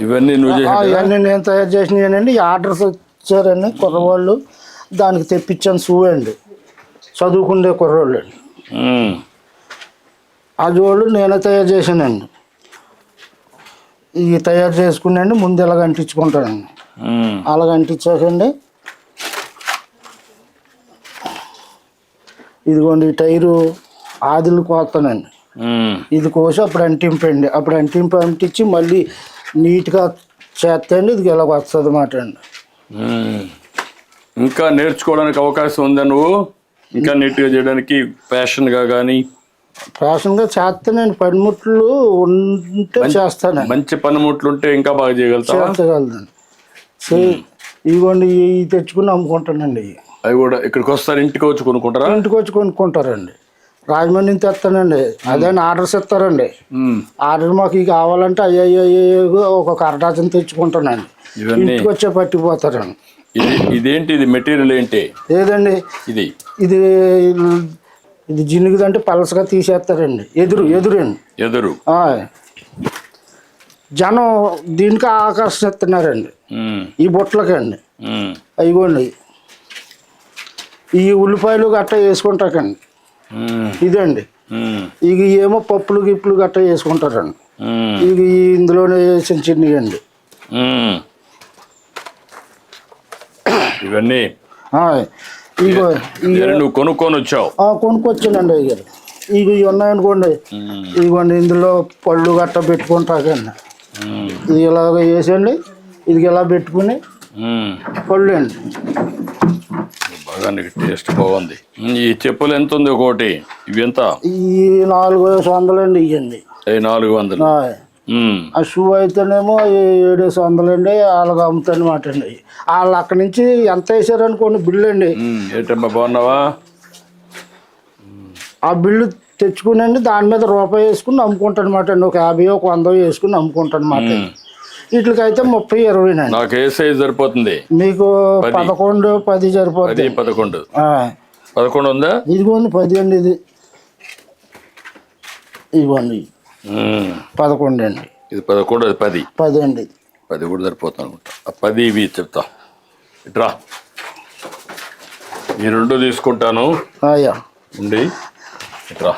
ఇవన్నీ నువ్వు ఇవన్నీ నేను తయారు చేసినానండి. ఆర్డర్స్ వచ్చారండి కుర్రవాళ్ళు, దానికి తెప్పించాను. షూ అండి, చదువుకుండే కుర్రోళ్ళు అండి. ఆ జోళ్ళు నేనే తయారు చేశానండి. ఇవి తయారు చేసుకున్నాండి. ముందు ఇలాగ అంటించుకుంటానండి. అలాగ అంటించాకండి. ఇదిగోండి ఈ టైరు ఆదిలు కోస్తానండి. ఇది కోసి అప్పుడు అంటింపండి. అప్పుడు అంటించి మళ్ళీ నీట్గా చేస్తండి. ఇది ఇలా వస్తుంది అన్నమాట అండి. ఇంకా నేర్చుకోవడానికి అవకాశం ఉందా? నువ్వు ఇంకా నీట్గా చేయడానికి ఫ్యాషన్గా కానీ? ఫ్యాషన్గా చేస్తానండి. పనిముట్లు ఉంటే చేస్తానండి. మంచి పనిముట్లు ఉంటే ఇంకా బాగా చేయగలుగుతానండి. ఇదిగోండి ఇవి తెచ్చుకుని అమ్ముకుంటానండి. అవి కూడా ఇక్కడికి వస్తారు, ఇంటికి వచ్చి కొనుక్కుంటారా? ఇంటికి వచ్చి కొనుక్కుంటారండి. రాజమండ్రి నుంచి తెస్తానండి. అదే ఆర్డర్స్ ఇస్తారండి. ఆర్డర్ మాకు ఇవి కావాలంటే అయ్యో ఒక అరడాచన తెచ్చుకుంటానండి. ఇంటికి వచ్చే పట్టిపోతారండి. ఇదేంటి? ఇది మెటీరియల్ ఏంటి? ఏదండి ఇది ఇది ఇది జినుగుదంటే పలసగా తీసేస్తారండి. ఎదురు జనం దీనికి ఆకర్షిస్తున్నారండి. ఈ బుట్టలకండి. అయిగోండి ఈ ఉల్లిపాయలు గట్ట వేసుకుంటాకండి. ఇదండి ఇక ఏమో పప్పులు గిప్పులు గట్ట వేసుకుంటారండి. ఇక ఇందులోనే వేసిన చిన్నయండి ఇవన్నీ. ఇగో నువ్వు కొనుక్కొని వచ్చావు? కొనుక్కొచ్చానండి. ఇక ఇవి ఉన్నాయనుకోండి, ఇదిగోండి ఇందులో పళ్ళు గట్ట పెట్టుకుంటాకండి. ఇది ఇలాగ వేసండి. ఇది ఇలా పెట్టుకుని పళ్ళు అండి. బాగా టేస్ట్ బాగుంది. ఈ చెప్పులు ఎంత ఉంది ఒకటి? ఇవి ఎంత? ఈ 400 అండి. ఇవ్వండి 400. ఆ షూ అయితేనేమో 700 అండి. వాళ్ళకి అమ్ముతానమాట అండి. వాళ్ళు అక్కడి నుంచి ఎంత వేసారనుకోండి బిల్లు అండి. ఏంటమ్మా బాగున్నావా? ఆ బిల్లు తెచ్చుకునండి దాని మీద రూపాయి వేసుకుని అమ్ముకుంటాను అనమాట అండి. ఒక 50 ఒక 100 వేసుకుని అమ్ముకుంటాను అనమాట. వీటికైతే 30 20 నాకు ఏ సైజ్ సరిపోతుంది? మీకు 11 10 సరిపోతుంది. 11 ఉందా? ఇదిగోండి 10 అండి. ఇదిగోండి 11 అండి. ఇది 11, అది 10 అండి. 10 కూడా సరిపోతుంది అనుకుంటా. 10 ఇవి చెప్తా. ఇట్రా, ఈ 2 తీసుకుంటాను. అయ్యా ఉండి ఇట్రా.